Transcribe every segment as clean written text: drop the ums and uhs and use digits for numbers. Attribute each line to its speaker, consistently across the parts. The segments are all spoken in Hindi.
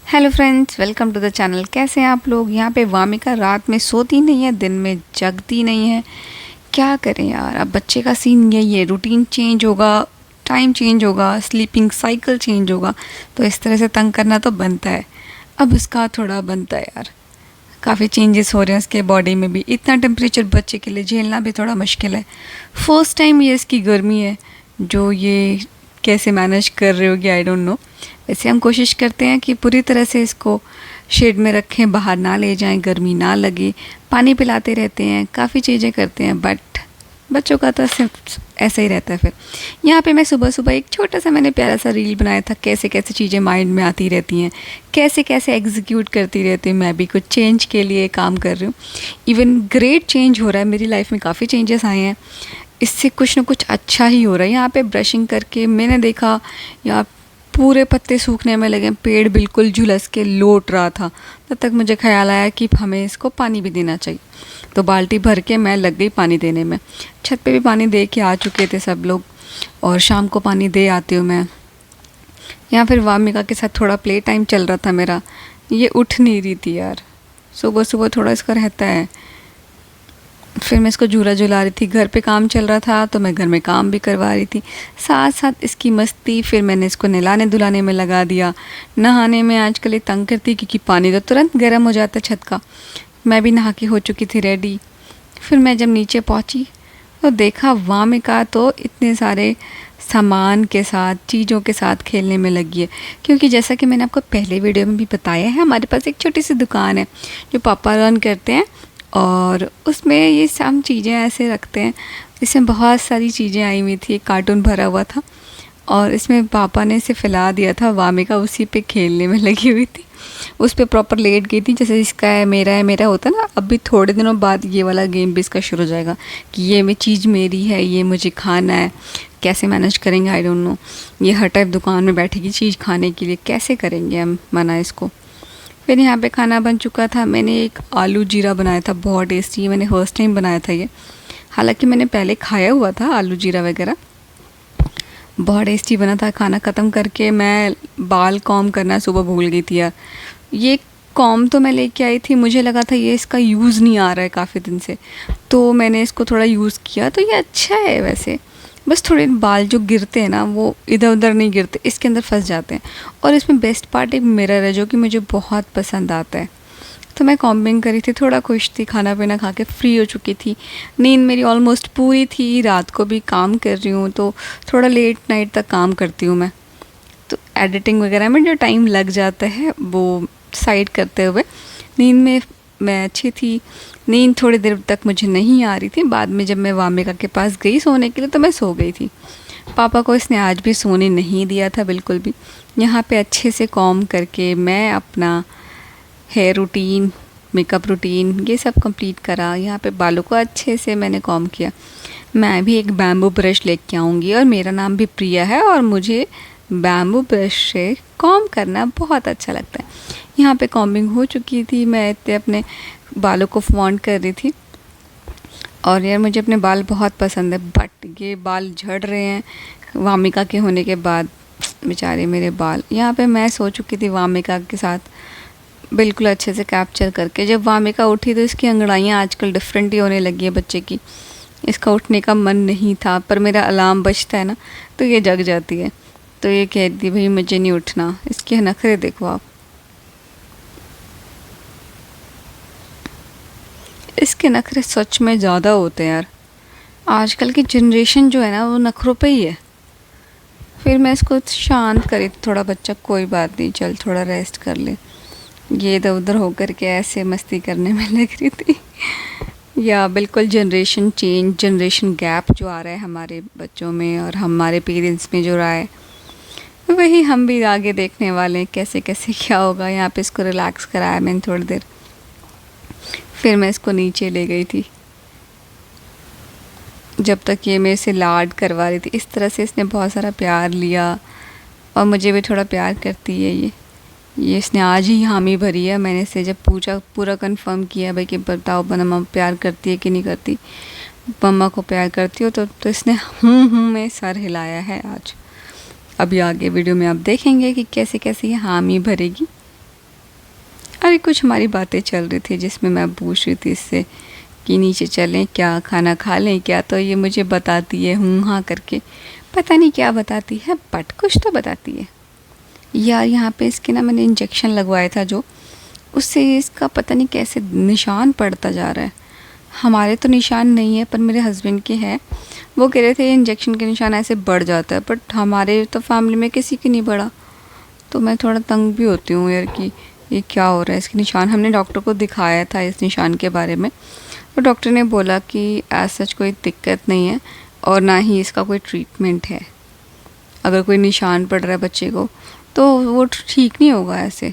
Speaker 1: Hello friends, welcome to the channel. कैसे हैं आप लोग? यहाँ पे वामिका रात में सोती नहीं है, दिन में जगती नहीं है। क्या करें यार, अब बच्चे का सीन यही है। रूटीन चेंज होगा, टाइम चेंज होगा, स्लीपिंग साइकिल चेंज होगा, तो इस तरह से तंग करना तो बनता है। अब उसका थोड़ा बनता है यार। काफ़ी चेंजेस हो रहे हैं उसके बॉडी में भी। इतना टेम्परेचर बच्चे के लिए झेलना भी थोड़ा मुश्किल है। फर्स्ट टाइम ये इसकी गर्मी है जो ये कैसे मैनेज कर रहे होगी, आई डोंट नो। वैसे हम कोशिश करते हैं कि पूरी तरह से इसको शेड में रखें, बाहर ना ले जाएं, गर्मी ना लगे। पानी पिलाते रहते हैं, काफ़ी चीज़ें करते हैं, बट बच्चों का तो सिर्फ ऐसा ही रहता है। फिर यहाँ पे मैं सुबह सुबह एक छोटा सा मैंने प्यारा सा रील बनाया था, कैसे कैसे चीज़ें माइंड में आती रहती हैं, कैसे कैसे एग्जीक्यूट करती रहती हूँ। मैं भी कुछ चेंज के लिए काम कर रही हूँ। इवन ग्रेट चेंज हो रहा है मेरी लाइफ में, काफ़ी चेंजेस आए हैं। इससे कुछ ना कुछ अच्छा ही हो रहा है। यहाँ पे ब्रशिंग करके मैंने देखा यहाँ पूरे पत्ते सूखने में लगे, पेड़ बिल्कुल झुलस के लौट रहा था। तब तक मुझे ख्याल आया कि हमें इसको पानी भी देना चाहिए, तो बाल्टी भर के मैं लग गई पानी देने में। छत पे भी पानी दे के आ चुके थे सब लोग, और शाम को पानी दे आती हूँ मैं। यहाँ फिर वामिका के साथ थोड़ा प्ले टाइम चल रहा था मेरा। ये उठ नहीं रही थी यार, सुबह सुबह थोड़ा इसका रहता है। फिर मैं इसको झूला झुला रही थी, घर पे काम चल रहा था तो मैं घर में काम भी करवा रही थी, साथ साथ इसकी मस्ती। फिर मैंने इसको नहलाने धुलाने में लगा दिया। नहाने में आजकल ये तंग करती क्योंकि पानी तो तुरंत गर्म हो जाता है छत का। मैं भी नहा के हो चुकी थी रेडी। फिर मैं जब नीचे पहुंची तो देखा वामिका तो इतने सारे सामान के साथ, चीज़ों के साथ खेलने में लगी है। क्योंकि जैसा कि मैंने आपको पहले वीडियो में भी बताया है, हमारे पास एक छोटी सी दुकान है जो पापा रन करते हैं, और उसमें ये सब चीज़ें ऐसे रखते हैं। इसमें बहुत सारी चीज़ें आई हुई थी, एक कार्टून भरा हुआ था, और इसमें पापा ने इसे फैला दिया था। वामिका उसी पे खेलने में लगी हुई थी, उस पर प्रॉपर लेट गई थी। जैसे इसका है मेरा होता ना, अभी थोड़े दिनों बाद ये वाला गेम भी इसका शुरू हो जाएगा कि ये चीज़ मेरी है, ये मुझे खाना है। कैसे मैनेज करेंगे आई डोंट नो। ये हर टाइप दुकान में बैठेगी चीज़ खाने के लिए, कैसे करेंगे हम मना इसको। फिर यहाँ पे खाना बन चुका था। मैंने एक आलू जीरा बनाया था, बहुत टेस्टी। मैंने फर्स्ट टाइम बनाया था ये, हालांकि मैंने पहले खाया हुआ था आलू जीरा वगैरह। बहुत टेस्टी बना था। खाना ख़त्म करके मैं बाल कॉम करना सुबह भूल गई थी यार। ये कॉम तो मैं लेके आई थी, मुझे लगा था ये इसका यूज़ नहीं आ रहा है काफ़ी दिन से, तो मैंने इसको थोड़ा यूज़ किया। तो ये अच्छा है वैसे, बस थोड़े बाल जो गिरते हैं ना वो इधर उधर नहीं गिरते, इसके अंदर फंस जाते हैं। और इसमें बेस्ट पार्ट एक मिरर है जो कि मुझे बहुत पसंद आता है। तो मैं कॉम्बिंग करी थी, थोड़ा खुश थी, खाना पीना खा के फ्री हो चुकी थी। नींद मेरी ऑलमोस्ट पूरी थी। रात को भी काम कर रही हूँ तो थोड़ा लेट नाइट तक काम करती हूँ मैं, तो एडिटिंग वगैरह में जो टाइम लग जाता है वो साइड करते हुए नींद में मैं अच्छी थी। नींद थोड़ी देर तक मुझे नहीं आ रही थी। बाद में जब मैं वामिका के पास गई सोने के लिए तो मैं सो गई थी। पापा को इसने आज भी सोने नहीं दिया था बिल्कुल भी। यहाँ पे अच्छे से कॉम करके मैं अपना हेयर रूटीन, मेकअप रूटीन ये सब कंप्लीट करा। यहाँ पे बालों को अच्छे से मैंने कॉम किया। मैं भी एक बैम्बू ब्रश लेके आऊँगी, और मेरा नाम भी प्रिया है, और मुझे बैम्बू ब्रश से कॉम करना बहुत अच्छा लगता है। यहाँ पे कॉम्बिंग हो चुकी थी, मैं इतने अपने बालों को फॉन्ट कर रही थी। और यार मुझे अपने बाल बहुत पसंद है, बट ये बाल झड़ रहे हैं वामिका के होने के बाद। बेचारे मेरे बाल। यहाँ पे मैं सो चुकी थी वामिका के साथ, बिल्कुल अच्छे से कैप्चर करके। जब वामिका उठी तो इसकी अंगड़ाइयाँ आजकल डिफरेंट ही होने लगी है बच्चे की। इसका उठने का मन नहीं था, पर मेरा अलार्म बजता है ना तो ये जग जाती है। तो ये कहती भाई मुझे नहीं उठना। इसके नखरे देखो आप, इसके नखरे सच में ज़्यादा होते हैं यार। आजकल की जनरेशन जो है ना वो नखरों पे ही है। फिर मैं इसको शांत करी, थोड़ा बच्चा कोई बात नहीं, चल थोड़ा रेस्ट कर ले। ये इधर उधर होकर के ऐसे मस्ती करने में लग रही थी। या बिल्कुल जनरेशन चेंज, जनरेशन गैप जो आ रहा है हमारे बच्चों में और हमारे पेरेंट्स में जो रहा है, वही हम भी आगे देखने वाले हैं कैसे कैसे क्या होगा। यहाँ पे इसको रिलैक्स कराया मैंने थोड़ी देर, फिर मैं इसको नीचे ले गई थी जब तक ये मेरे से लाड करवा रही थी। इस तरह से इसने बहुत सारा प्यार लिया, और मुझे भी थोड़ा प्यार करती है ये इसने आज ही हामी भरी है। मैंने इससे जब पूछा, पूरा कंफर्म किया भाई कि बताओ मम्मा प्यार करती है कि नहीं करती, मम्मा को प्यार करती हो, तो इसने हूँ में सर हिलाया है आज। अभी आगे वीडियो में आप देखेंगे कि कैसे कैसे ये हामी भरेगी। अरे कुछ हमारी बातें चल रही थी जिसमें मैं पूछ रही थी इससे कि नीचे चलें क्या, खाना खा लें क्या, तो ये मुझे बताती है हूँ हाँ करके। पता नहीं क्या बताती है बट कुछ तो बताती है। यार यहाँ पे इसके ना मैंने इंजेक्शन लगवाया था जो, उससे इसका पता नहीं कैसे निशान पड़ता जा रहा है। हमारे तो निशान नहीं है पर मेरे हस्बैंड के हैं। वो कह रहे थे इंजेक्शन के निशान ऐसे बढ़ जाता है, बट हमारे तो फैमिली में किसी के नहीं बढ़ा। तो मैं थोड़ा तंग भी होती हूँ यार कि ये क्या हो रहा है इसके निशान। हमने डॉक्टर को दिखाया था इस निशान के बारे में, तो डॉक्टर ने बोला कि ऐसा कोई दिक्कत नहीं है और ना ही इसका कोई ट्रीटमेंट है। अगर कोई निशान पड़ रहा है बच्चे को तो वो ठीक नहीं होगा ऐसे।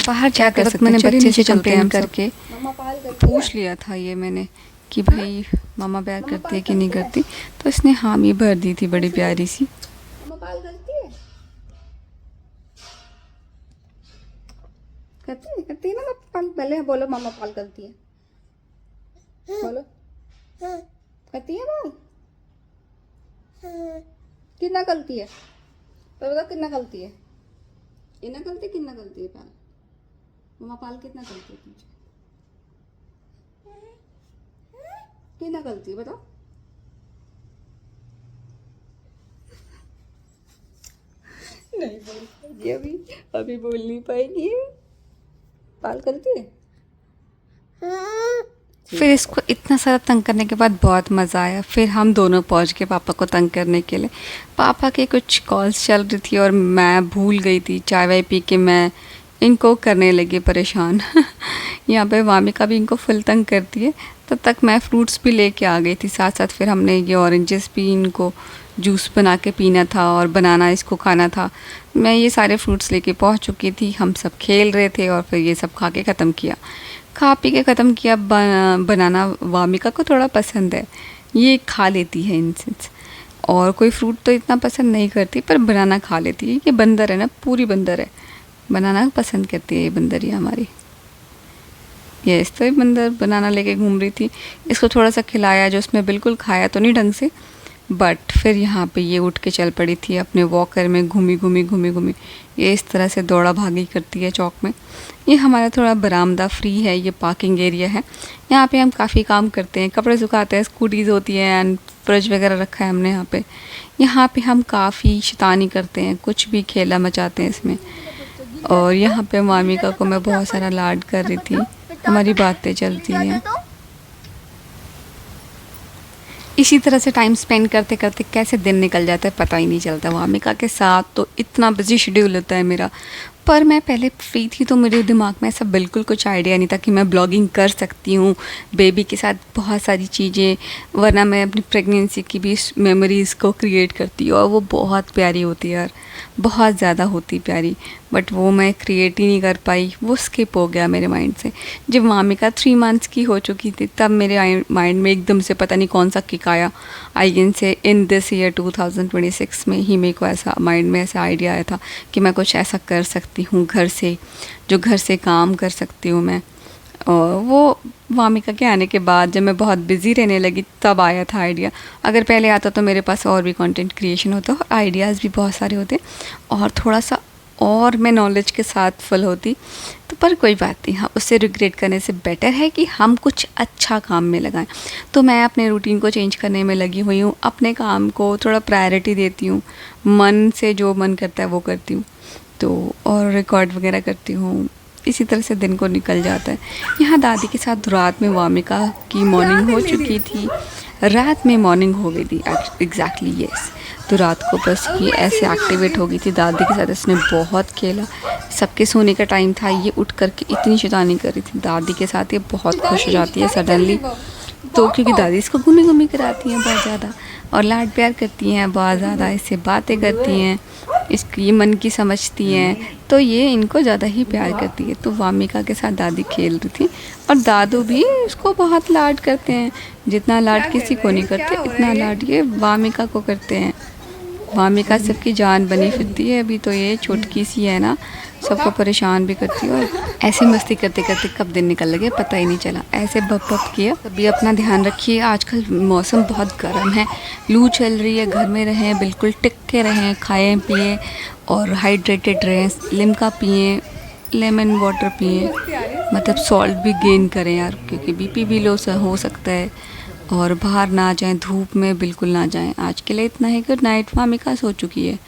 Speaker 1: बाहर जा कर मैंने बच्चे से कंप्लेन करके पूछ लिया था ये मैंने कि भाई मामा प्यार करती है कि नहीं करती, तो इसने हामी भर दी थी बड़ी प्यारी सी।
Speaker 2: मामा पाल करती है, करती है ना पाल। पहले बोलो मामा पाल करती है, बोलो करती है पाल। कितना करती है तो बताओ, कितना करती है, इतना करती है, कितना करती है पाल। मामा पाल कितना करती है तुझे, कितना करती है बताओ। नहीं बोल पाएगी अभी, अभी बोल नहीं पाएगी। पाल करती है।
Speaker 1: फिर इसको इतना सारा तंग करने के बाद बहुत मज़ा आया। फिर हम दोनों पहुंच गए पापा को तंग करने के लिए। पापा के कुछ कॉल्स चल रही थी और मैं भूल गई थी, चाय वाय पी के मैं इनको करने लगी परेशान। यहाँ पे वामिका भी इनको फुल तंग करती है। तब तक मैं फ्रूट्स भी लेके आ गई थी साथ साथ। फिर हमने ये ऑरेंजेस भी इनको जूस बना के पीना था और बनाना इसको खाना था। मैं ये सारे फ्रूट्स लेके पहुँच चुकी थी। हम सब खेल रहे थे और फिर ये सब खा के ख़त्म किया। खा पी के ख़त्म किया। बनाना वामिका को थोड़ा पसंद है, ये खा लेती है इंसेंस। और कोई फ्रूट तो इतना पसंद नहीं करती पर बनाना खा लेती है। ये बंदर है ना, पूरी बंदर है, बनाना पसंद करती है ये बंदरिया हमारी। ये इस तो बंदर बनाना लेके घूम रही थी। इसको थोड़ा सा खिलाया जो उसने बिल्कुल खाया तो नहीं ढंग से, बट फिर यहाँ पे ये उठ के चल पड़ी थी अपने वॉकर में, घूमी घूमी ये इस तरह से दौड़ा भागी करती है चौक में। ये हमारा थोड़ा बरामदा फ्री है, ये पार्किंग एरिया है। यहाँ पे हम काफ़ी काम करते हैं, कपड़े सुखाते हैं, स्कूटीज़ होती हैं एंड फ्रिज वगैरह रखा है हमने यहाँ पे। यहाँ पे हम काफ़ी शैतानी करते हैं, कुछ भी खेला मचाते हैं इसमें। और यहाँ पे मामिका को मैं बहुत सारा लाड कर रही थी, हमारी बातें चलती हैं। इसी तरह से टाइम स्पेंड करते करते कैसे दिन निकल जाता है पता ही नहीं चलता। वामिका के साथ तो इतना बिजी शेड्यूल होता है मेरा। पर मैं पहले फ्री थी तो मेरे दिमाग में ऐसा बिल्कुल कुछ आइडिया नहीं था कि मैं ब्लॉगिंग कर सकती हूँ बेबी के साथ बहुत सारी चीज़ें। वरना मैं अपनी प्रेगनेंसी की भी मेमोरीज़ को क्रिएट करती हूँ और वो बहुत प्यारी होती है यार, बहुत ज़्यादा होती प्यारी। बट वो मैं क्रिएट ही नहीं कर पाई, वो स्किप हो गया मेरे माइंड से। जब मामिका 3 मंथ्स की हो चुकी थी तब मेरे माइंड में एकदम से पता नहीं कौन सा किक आया। I can say in this year 2026 में ही मेरे को ऐसा माइंड में ऐसा आइडिया आया था कि मैं कुछ ऐसा कर सकती हूँ घर से, जो घर से काम कर सकती हूँ मैं। और वो वामिका के आने के बाद जब मैं बहुत बिज़ी रहने लगी तब आया था आइडिया। अगर पहले आता तो मेरे पास और भी कंटेंट क्रिएशन होता और आइडियाज़ भी बहुत सारे होते और थोड़ा सा और मैं नॉलेज के साथ फुल होती। तो पर कोई बात नहीं, हाँ उससे रिग्रेट करने से बेटर है कि हम कुछ अच्छा काम में लगाएं। तो मैं अपने रूटीन को चेंज करने में लगी हुई हूँ, अपने काम को थोड़ा प्रायोरिटी देती हूँ, मन से जो मन करता है वो करती हूँ। तो और रिकॉर्ड वगैरह करती हूँ, इसी तरह से दिन को निकल जाता है। यहाँ दादी के साथ रात में वामिका की मॉर्निंग हो चुकी थी, रात में मॉर्निंग हो गई थी एग्जैक्टली यस। तो रात को बस ये ऐसे एक्टिवेट हो गई थी दादी के साथ, इसने बहुत खेला। सबके सोने का टाइम था, ये उठ करके इतनी शैतानी कर रही थी दादी के साथ। ये बहुत खुश हो जाती है सडनली, तो क्योंकि दादी इसको घूमी घूमी कराती हैं बहुत ज़्यादा और लाड प्यार करती हैं बहुत ज़्यादा, इससे बातें करती हैं, इसकी मन की समझती हैं, तो ये इनको ज़्यादा ही प्यार करती है। तो वामिका के साथ दादी खेल रही थी और दादू भी इसको बहुत लाड करते हैं। जितना लाड किसी को नहीं करते इतना लाड ये वामिका को करते हैं। वामिका सबकी जान बनी फिरती है। अभी तो ये छोटकी सी है ना, सबको परेशान भी करती है। और ऐसे मस्ती करते करते कब दिन निकल लगे पता ही नहीं चला, ऐसे बप बप किया। तभी अपना ध्यान रखिए, आजकल मौसम बहुत गर्म है, लू चल रही है, घर में रहें, बिल्कुल टिक के रहें, खाएं पिएं और हाइड्रेटेड रहें, लिम्का पिएं, लेमन वाटर पिए, मतलब सॉल्ट भी गेन करें यार, क्योंकि बीपी भी लो हो सकता है। और बाहर ना जाएं, धूप में बिल्कुल ना जाएं। आज के लिए इतना ही। Good night. वामिका सो चुकी है।